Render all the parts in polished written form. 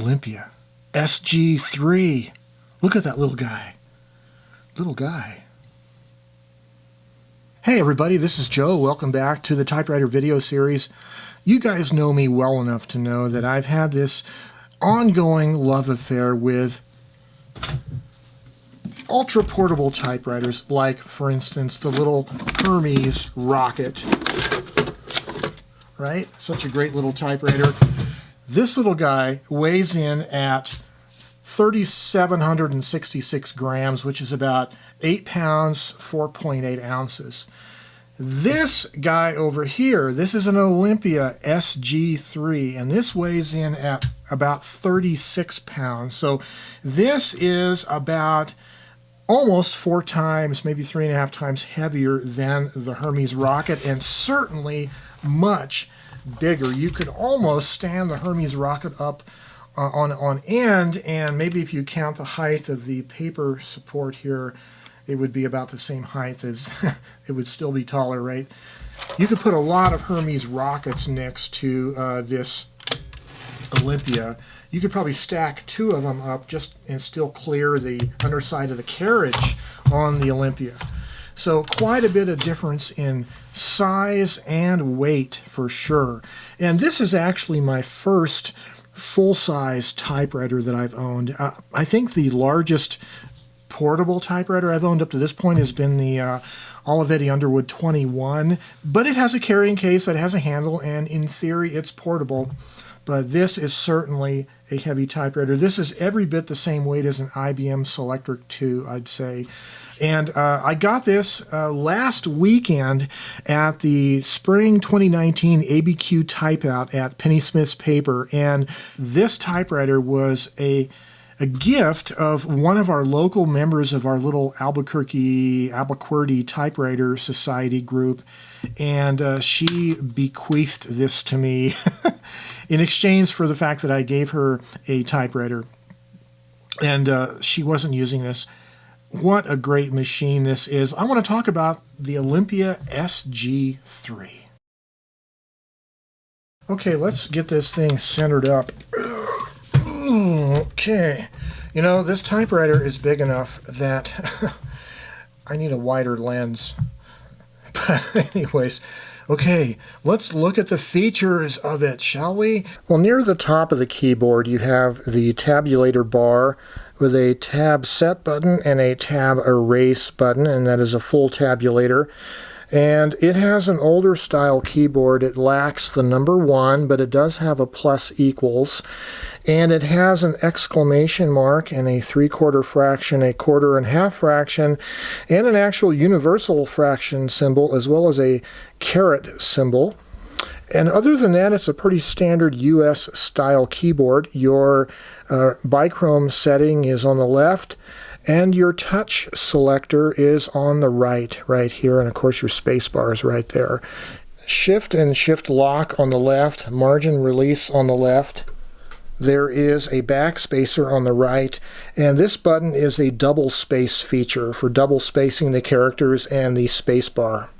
Olympia SG-3. Look at that little guy. Little guy. Hey everybody, this is Joe. Welcome back to the Typewriter video series. You guys know me well enough to know that I've had this ongoing love affair with ultra portable typewriters, like for instance the little Hermes Rocket. Right? Such a great little typewriter. This little guy weighs in at 3,766 grams, which is about 8 pounds, 4.8 ounces. This guy over here, this is an Olympia SG-3, and this weighs in at about 36 pounds. So this is about almost 4 times, maybe 3.5 times heavier than the Hermes Rocket, and certainly much bigger. You could almost stand the Hermes Rocket up on end, and maybe if you count the height of the paper support here, it would be about the same height as it would still be taller, right? You could put a lot of Hermes Rockets next to this Olympia. You could probably stack 2 of them up just and still clear the underside of the carriage on the Olympia. So quite a bit of difference in size and weight for sure. And this is actually my first full-size typewriter that I've owned. I think the largest portable typewriter I've owned up to this point has been the Olivetti Underwood 21, but it has a carrying case that has a handle, and in theory it's portable. But this is certainly a heavy typewriter. This is every bit the same weight as an IBM Selectric 2, I'd say. And I got this last weekend at the Spring 2019 ABQ Type Out at Penny Smith's Paper. And this typewriter was a gift of one of our local members of our little Albuquerque Typewriter Society group. And she bequeathed this to me in exchange for the fact that I gave her a typewriter. And she wasn't using this. What a great machine this is. I want to talk about the Olympia SG-3. Okay, let's get this thing centered up. Okay. You know, this typewriter is big enough that I need a wider lens. But anyways, okay, let's look at the features of it, shall we? Well, near the top of the keyboard, you have the tabulator bar with a tab set button and a tab erase button, and that is a full tabulator. And it has an older style keyboard. It lacks the number 1, but it does have a plus equals. And it has an exclamation mark and a 3/4 fraction, a 1/4 and 1/2 fraction, and an actual universal fraction symbol, as well as a caret symbol. And other than that, it's a pretty standard US style keyboard. Your bichrome setting is on the left, and your touch selector is on the right here, and of course your space bar is right there. Shift and shift lock on the left, margin release on the left. There is a backspacer on the right, and this button is a double space feature for double spacing the characters and the space bar.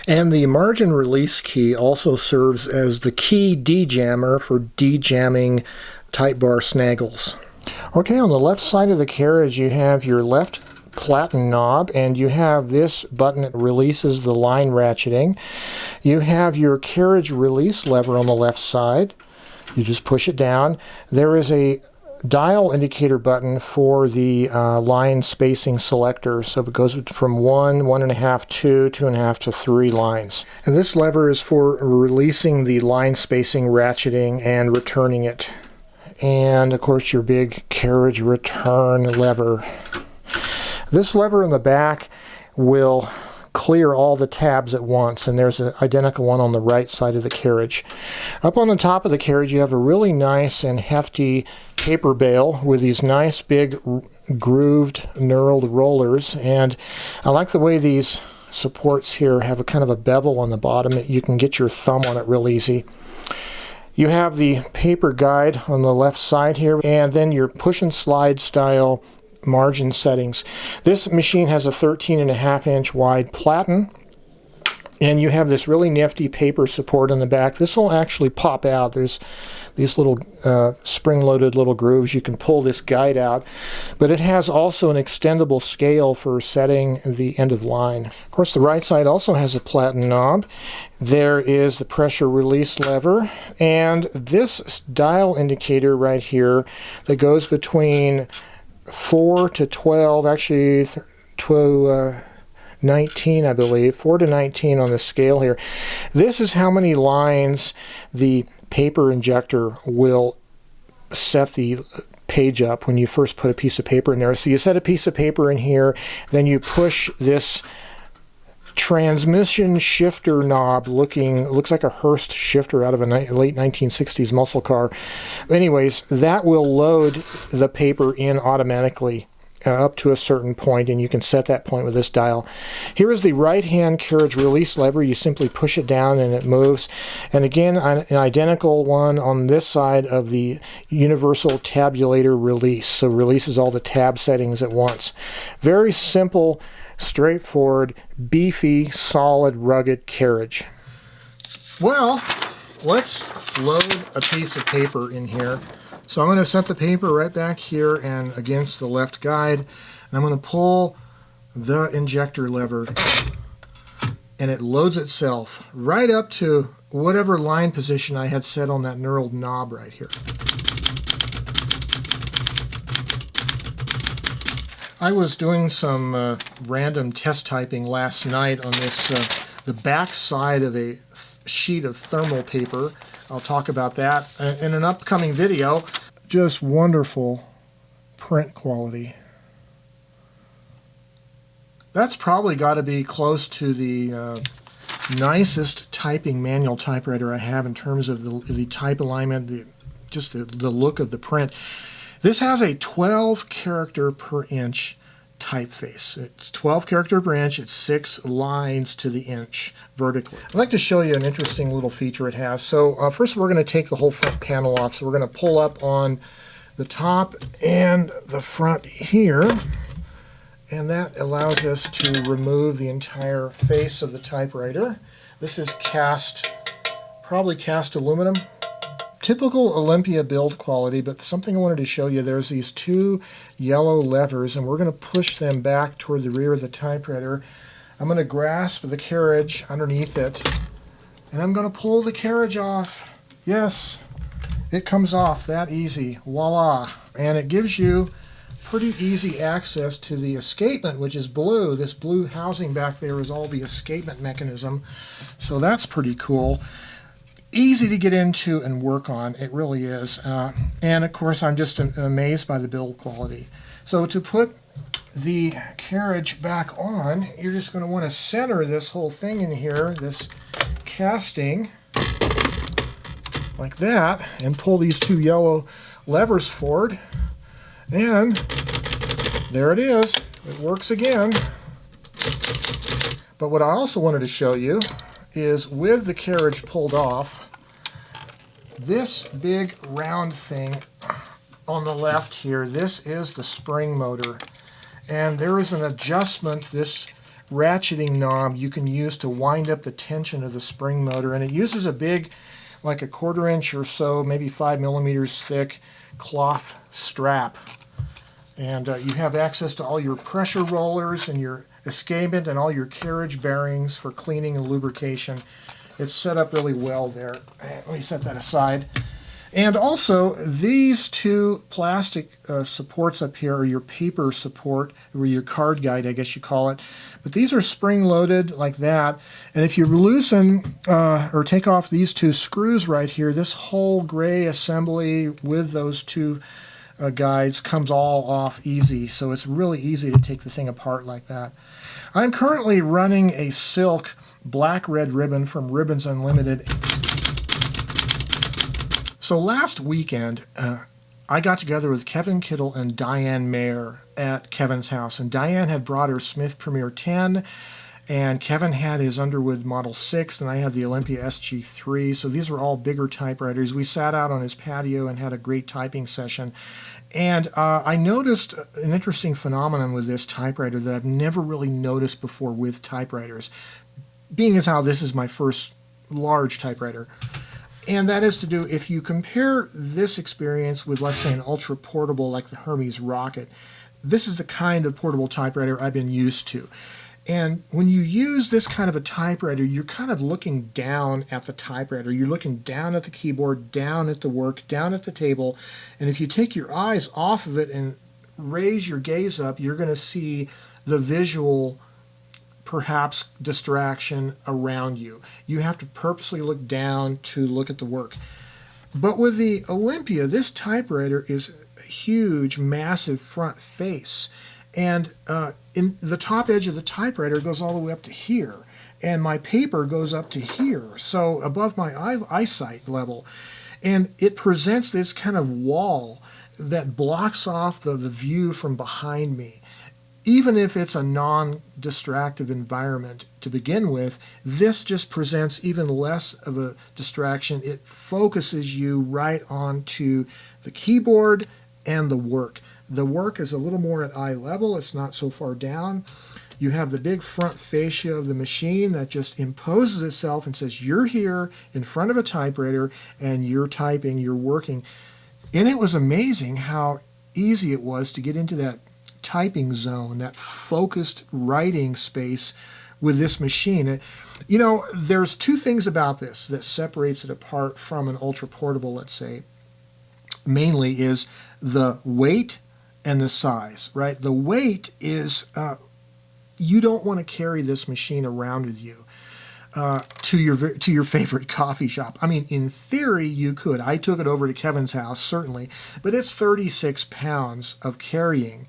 And the margin release key also serves as the key de-jammer for de-jamming type bar snaggles. Okay, on the left side of the carriage you have your left platen knob, and you have this button that releases the line ratcheting. You have your carriage release lever on the left side. You just push it down. There is a dial indicator button for the line spacing selector, so it goes from 1, 1.5, 2, 2.5 to 3 lines. And this lever is for releasing the line spacing, ratcheting, and returning it. And of course your big carriage return lever. This lever in the back will clear all the tabs at once, and there's an identical one on the right side of the carriage. Up on the top of the carriage you have a really nice and hefty paper bale with these nice big grooved knurled rollers, and I like the way these supports here have a kind of a bevel on the bottom that you can get your thumb on it real easy. You have the paper guide on the left side here, and then your push and slide style margin settings. This machine has a 13.5 inch wide platen, And you have this really nifty paper support on the back. This will actually pop out. There's these little spring-loaded little grooves. You can pull this guide out. But it has also an extendable scale for setting the end of the line. Of course, the right side also has a platen knob. There is the pressure release lever. And this dial indicator right here that goes between 4 to 12, actually to 19, I believe, 4 to 19 on the scale here. This is how many lines the paper injector will set the page up when you first put a piece of paper in there. So you set a piece of paper in here, then you push this transmission shifter knob looks like a Hurst shifter out of a late 1960s muscle car. Anyways, that will load the paper in automatically up to a certain point, and you can set that point with this dial. Here is the right-hand carriage release lever. You simply push it down and it moves. And again, an identical one on this side of the universal tabulator release. So releases all the tab settings at once. Very simple, straightforward, beefy, solid, rugged carriage. Well, let's load a piece of paper in here. So I'm going to set the paper right back here and against the left guide. And I'm going to pull the injector lever, and it loads itself right up to whatever line position I had set on that knurled knob right here. I was doing some random test typing last night on this, the back side of a sheet of thermal paper. I'll talk about that in an upcoming video. Just wonderful print quality. That's probably got to be close to the nicest typing manual typewriter I have in terms of the type alignment, just the look of the print. This has a 12 character per inch typeface. It's 12 character per inch. It's 6 lines to the inch vertically. I'd like to show you an interesting little feature it has. So first we're going to take the whole front panel off. So we're going to pull up on the top and the front here, and that allows us to remove the entire face of the typewriter. This is probably cast aluminum. Typical Olympia build quality, but something I wanted to show you, there's these 2 yellow levers, and we're going to push them back toward the rear of the typewriter. I'm going to grasp the carriage underneath it, and I'm going to pull the carriage off. Yes, it comes off that easy. Voila. And it gives you pretty easy access to the escapement, which is blue. This blue housing back there is all the escapement mechanism, so that's pretty cool. Easy to get into and work on, it really is. And of course, I'm just amazed by the build quality. So to put the carriage back on, you're just going to want to center this whole thing in here, this casting, like that, and pull these 2 yellow levers forward. And there it is. It works again. But what I also wanted to show you is with the carriage pulled off, this big round thing on the left here, this is the spring motor. And there is an adjustment, this ratcheting knob you can use to wind up the tension of the spring motor. And it uses a big, like a 1/4 inch or so, maybe 5 millimeters thick cloth strap. And you have access to all your pressure rollers and your escapement and all your carriage bearings for cleaning and lubrication. It's set up really well there. Let me set that aside. And also, these 2 plastic supports up here are your paper support, or your card guide, I guess you call it. But these are spring-loaded like that. And if you loosen or take off these 2 screws right here, this whole gray assembly with those 2 guides comes all off easy. So it's really easy to take the thing apart like that. I'm currently running a silk black-red ribbon from Ribbons Unlimited. So last weekend, I got together with Kevin Kittle and Diane Mayer at Kevin's house. And Diane had brought her Smith Premier 10, and Kevin had his Underwood Model 6, and I had the Olympia SG-3. So these were all bigger typewriters. We sat out on his patio and had a great typing session. And I noticed an interesting phenomenon with this typewriter that I've never really noticed before with typewriters. being as how this is my first large typewriter. And that is to do, if you compare this experience with, let's say, an ultra portable like the Hermes Rocket, this is the kind of portable typewriter I've been used to. And when you use this kind of a typewriter, you're kind of looking down at the typewriter. You're looking down at the keyboard, down at the work, down at the table. And if you take your eyes off of it and raise your gaze up, you're going to see the visual, perhaps, distraction around you. You have to purposely look down to look at the work. But with the Olympia, this typewriter is a huge, massive front face. And in the top edge of the typewriter goes all the way up to here. And my paper goes up to here, so above my eyesight level. And it presents this kind of wall that blocks off the view from behind me. Even if it's a non-distractive environment to begin with, this just presents even less of a distraction. It focuses you right onto the keyboard and the work. The work is a little more at eye level. It's not so far down. You have the big front fascia of the machine that just imposes itself and says, you're here in front of a typewriter and you're typing, you're working. And it was amazing how easy it was to get into that typing zone, that focused writing space with this machine. You know, there's two things about this that separates it apart from an ultra portable, let's say. Mainly is the weight and the size, right? The weight is, you don't want to carry this machine around with you to your favorite coffee shop. I mean, in theory, you could. I took it over to Kevin's house, certainly, but it's 36 pounds of carrying,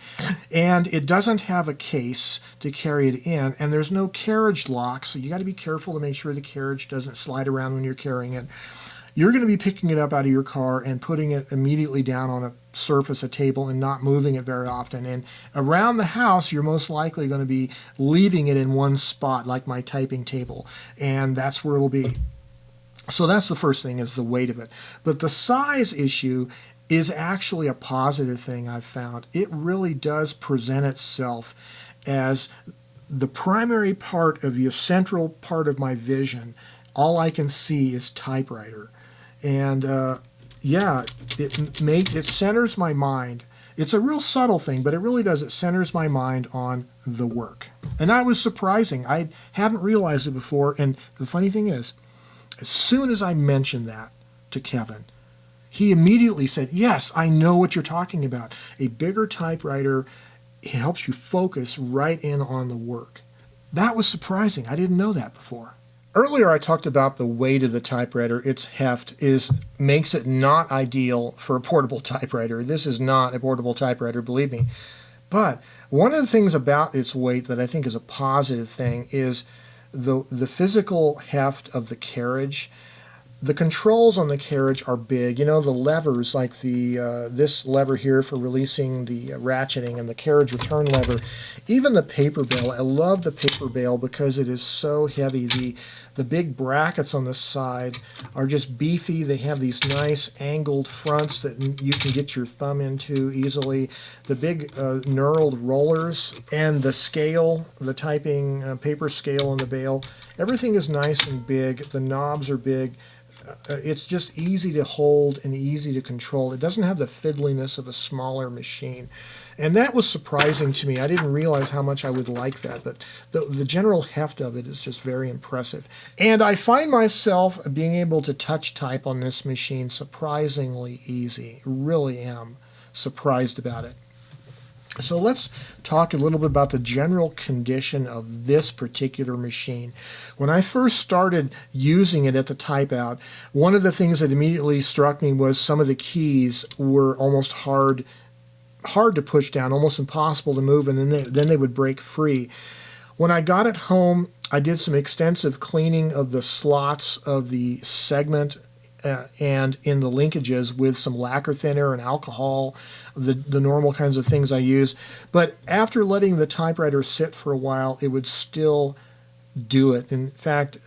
and it doesn't have a case to carry it in, and there's no carriage lock, so you got to be careful to make sure the carriage doesn't slide around when you're carrying it. You're going to be picking it up out of your car and putting it immediately down on a surface, a table, and not moving it very often. And around the house, you're most likely going to be leaving it in one spot, like my typing table, and that's where it'll be. So that's the first thing, is the weight of it. But the size issue is actually a positive thing I've found. It really does present itself as the primary part of your central part of my vision. All I can see is typewriter. And yeah, it centers my mind. It's a real subtle thing, but it really does. It centers my mind on the work. And that was surprising. I hadn't realized it before. And the funny thing is, as soon as I mentioned that to Kevin, he immediately said, yes, I know what you're talking about. A bigger typewriter helps you focus right in on the work. That was surprising. I didn't know that before. Earlier I talked about the weight of the typewriter. Its heft makes it not ideal for a portable typewriter. This is not a portable typewriter, believe me. But one of the things about its weight that I think is a positive thing is the physical heft of the carriage. The controls on the carriage are big. You know, the levers, like this lever here for releasing the ratcheting, and the carriage return lever. Even the paper bail. I love the paper bail because it is so heavy. The big brackets on the side are just beefy. They have these nice angled fronts that you can get your thumb into easily. The big knurled rollers and the scale, the typing paper scale on the bail. Everything is nice and big. The knobs are big. It's just easy to hold and easy to control. It doesn't have the fiddliness of a smaller machine. And that was surprising to me. I didn't realize how much I would like that, but the general heft of it is just very impressive. And I find myself being able to touch type on this machine surprisingly easy. Really am surprised about it. So let's talk a little bit about the general condition of this particular machine. When I first started using it at the type out, one of the things that immediately struck me was some of the keys were almost hard to push down, almost impossible to move, and then they would break free. When I got it home, I did some extensive cleaning of the slots of the segment and in the linkages with some lacquer thinner and alcohol, the normal kinds of things I use. But after letting the typewriter sit for a while, it would still do it. In fact,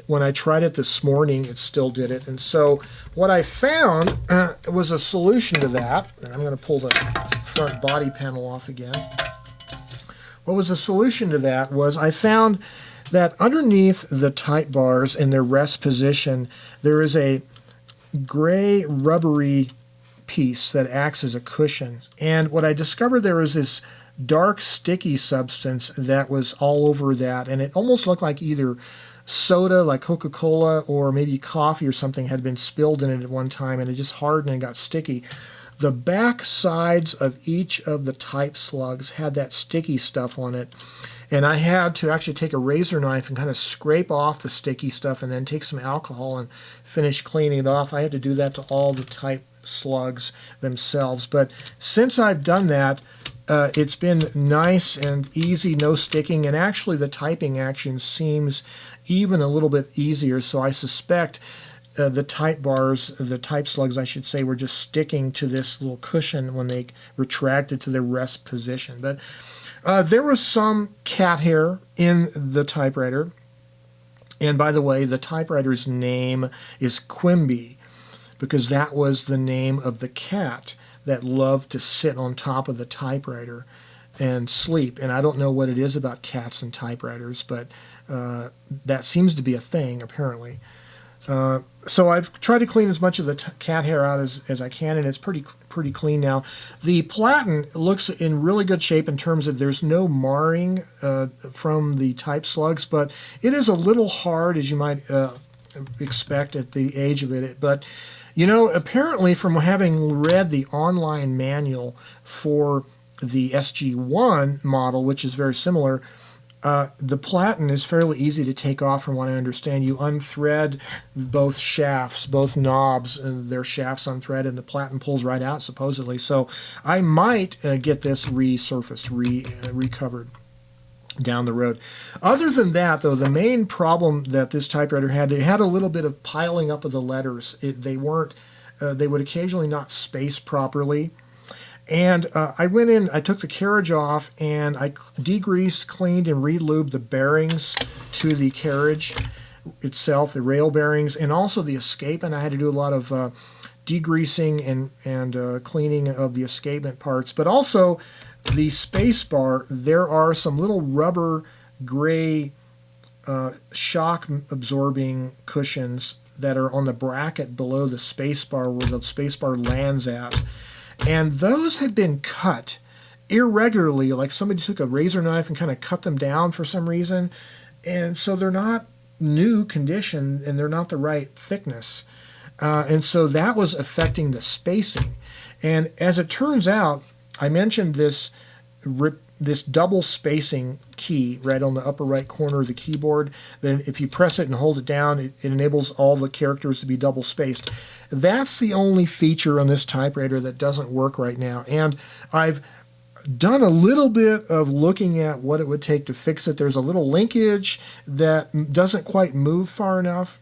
when I tried it this morning, it still did it. And so what I found was a solution to that. And I'm going to pull the front body panel off again. What was the solution to that was I found that underneath the type bars in their rest position, there is a gray rubbery piece that acts as a cushion. And what I discovered, there was this dark sticky substance that was all over that, and it almost looked like either soda, like Coca-Cola, or maybe coffee or something had been spilled in it at one time, and it just hardened and got sticky. The back sides of each of the type slugs had that sticky stuff on it, and I had to actually take a razor knife and kind of scrape off the sticky stuff and then take some alcohol and finish cleaning it off. I had to do that to all the type slugs themselves. But since I've done that, it's been nice and easy, no sticking, and actually the typing action seems even a little bit easier. So I suspect the type bars, the type slugs I should say, were just sticking to this little cushion when they retracted to their rest position. But there was some cat hair in the typewriter. And by the way, the typewriter's name is Quimby, because that was the name of the cat that loved to sit on top of the typewriter and sleep. And I don't know what it is about cats and typewriters, but that seems to be a thing, apparently. So I've tried to clean as much of the cat hair out as I can, and it's pretty clean now. The platen looks in really good shape in terms of there's no marring from the type slugs, but it is a little hard, as you might expect at the age of it. But you know, apparently from having read the online manual for the SG-1 model, which is very similar, the platen is fairly easy to take off from what I understand. You unthread both shafts, both knobs, and their shafts unthread, and the platen pulls right out, supposedly. So I might get this resurfaced, recovered down the road. Other than that, though, the main problem that this typewriter had, it had a little bit of piling up of the letters. They would occasionally not space properly. And I went in, I took the carriage off, and I degreased, cleaned, and re-lubed the bearings to the carriage itself, the rail bearings, and also the escapement. I had to do a lot of degreasing and cleaning of the escapement parts. But also the space bar, there are some little rubber gray shock absorbing cushions that are on the bracket below the space bar where the space bar lands at. And those had been cut irregularly, like somebody took a razor knife and kind of cut them down for some reason. And so they're not new condition, and they're not the right thickness. And so that was affecting the spacing. And as it turns out, I mentioned this double spacing key right on the upper right corner of the keyboard. Then if you press it and hold it down, it enables all the characters to be double spaced. That's the only feature on this typewriter that doesn't work right now. And I've done a little bit of looking at what it would take to fix it. There's a little linkage that doesn't quite move far enough.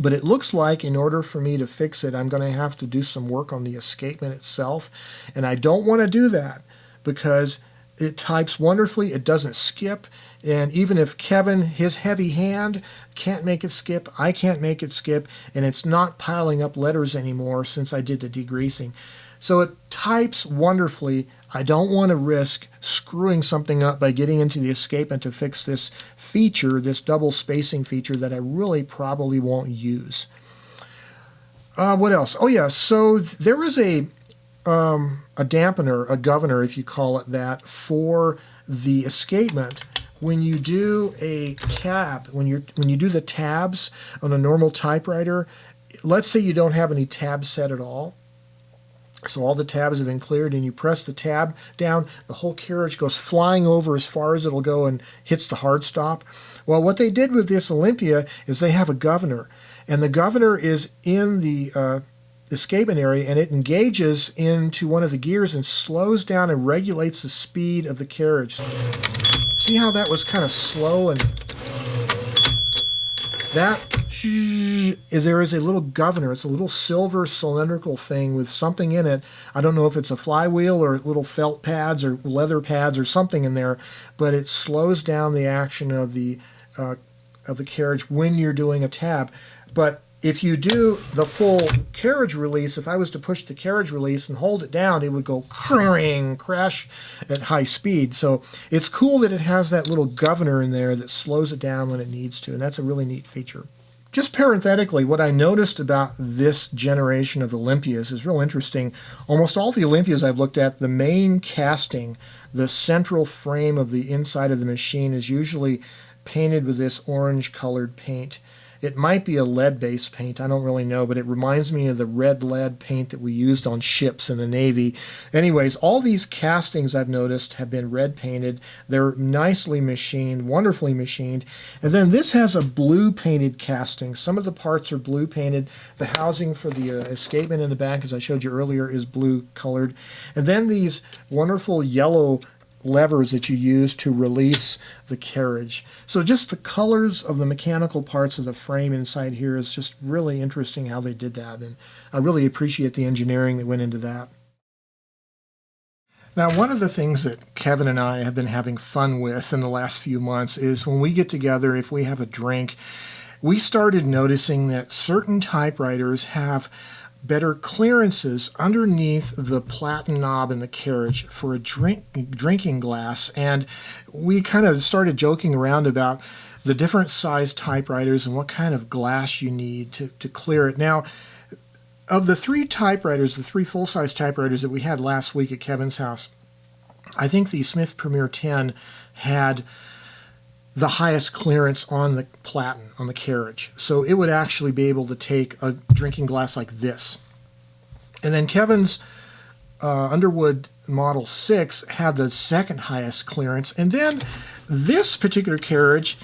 But it looks like in order for me to fix it, I'm going to have to do some work on the escapement itself. And I don't want to do that because it types wonderfully. It doesn't skip. And even if Kevin, his heavy hand, can't make it skip, I can't make it skip. And it's not piling up letters anymore since I did the degreasing. So it types wonderfully. I don't want to risk screwing something up by getting into the escapement to fix this feature, this double spacing feature that I really probably won't use. What else? Oh yeah, so there is a dampener, a governor, if you call it that, for the escapement. When you do a tab, when you do the tabs on a normal typewriter, let's say you don't have any tabs set at all. So all the tabs have been cleared, and you press the tab down, the whole carriage goes flying over as far as it'll go and hits the hard stop. Well, what they did with this Olympia is they have a governor, and the governor is in the escapement area, and it engages into one of the gears and slows down and regulates the speed of the carriage. See how that was kind of slow, and that there is a little governor. It's a little silver cylindrical thing with something in it. I don't know if it's a flywheel or little felt pads or leather pads or something in there, but it slows down the action of the carriage when you're doing a tab. But if you do the full carriage release, if I was to push the carriage release and hold it down, it would go crash at high speed. So it's cool that it has that little governor in there that slows it down when it needs to, and that's a really neat feature. Just parenthetically, what I noticed about this generation of Olympias is real interesting. Almost all the Olympias I've looked at, the main casting, the central frame of the inside of the machine is usually painted with this orange colored paint. It might be a lead-based paint, I don't really know, but it reminds me of the red lead paint that we used on ships in the Navy. Anyways, all these castings I've noticed have been red painted. They're nicely machined, wonderfully machined. And then this has a blue painted casting. Some of the parts are blue painted. The housing for the escapement in the back, as I showed you earlier, is blue colored. And then these wonderful yellow levers that you use to release the carriage. So just the colors of the mechanical parts of the frame inside here is just really interesting how they did that, and I really appreciate the engineering that went into that. Now, one of the things that Kevin and I have been having fun with in the last few months is when we get together, if we have a drink, we started noticing that certain typewriters have better clearances underneath the platen knob in the carriage for a drinking glass, and we kind of started joking around about the different size typewriters and what kind of glass you need to clear it. Now, of the three typewriters, the three full-size typewriters that we had last week at Kevin's house, I think the Smith Premier 10 had the highest clearance on the platen, on the carriage. So it would actually be able to take a drinking glass like this. And then Kevin's Underwood Model 6 had the second highest clearance. And then this particular carriage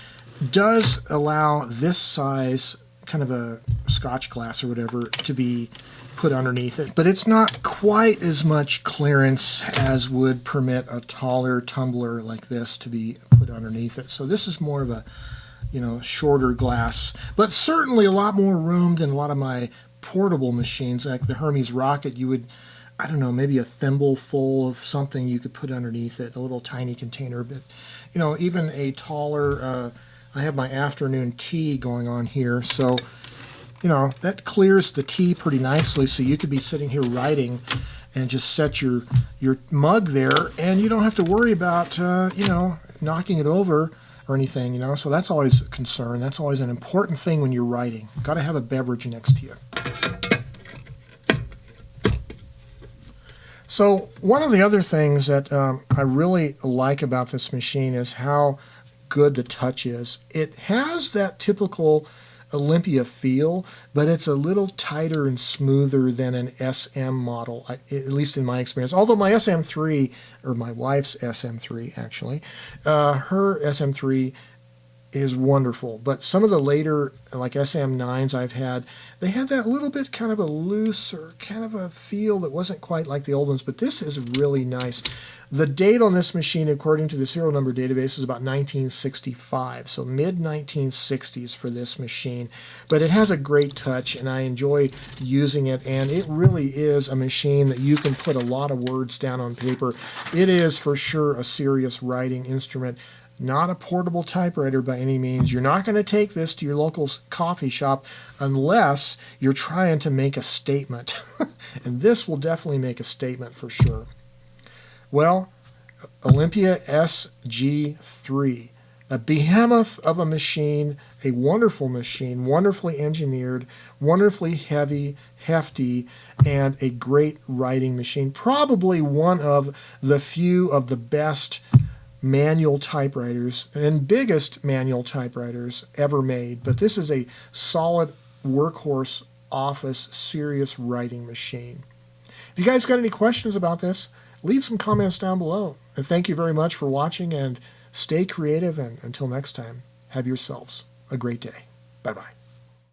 does allow this size, kind of a Scotch glass or whatever, to be put underneath it. But it's not quite as much clearance as would permit a taller tumbler like this to be put underneath it. So this is more of a, shorter glass, but certainly a lot more room than a lot of my portable machines, like the Hermes Rocket. You would, I don't know, maybe a thimble full of something you could put underneath it, a little tiny container. But, even a taller, I have my afternoon tea going on here, so that clears the tea pretty nicely, so you could be sitting here writing and just set your mug there, and you don't have to worry about, knocking it over or anything, So that's always a concern. That's always an important thing when you're writing. You've got to have a beverage next to you. So one of the other things that I really like about this machine is how good the touch is. It has that typical Olympia feel, but it's a little tighter and smoother than an SM model, at least in my experience. Although my SM3, or my wife's SM3 actually, her SM3 is wonderful, but some of the later, like SM9s I've had, they had that little bit kind of a looser kind of a feel that wasn't quite like the old ones, but this is really nice. The date on this machine, according to the serial number database, is about 1965, so mid-1960s for this machine, but it has a great touch, and I enjoy using it, and it really is a machine that you can put a lot of words down on paper. It is for sure a serious writing instrument. Not a portable typewriter by any means. You're not going to take this to your local coffee shop unless you're trying to make a statement. And this will definitely make a statement for sure. Well, Olympia SG-3, a behemoth of a machine, a wonderful machine, wonderfully engineered, wonderfully heavy, hefty, and a great writing machine. Probably one of the few of the best manual typewriters and biggest manual typewriters ever made, but this is a solid workhorse office serious writing machine. If you guys got any questions about this, leave some comments down below, and thank you very much for watching, and stay creative, and until next time, have yourselves a great day. Bye bye.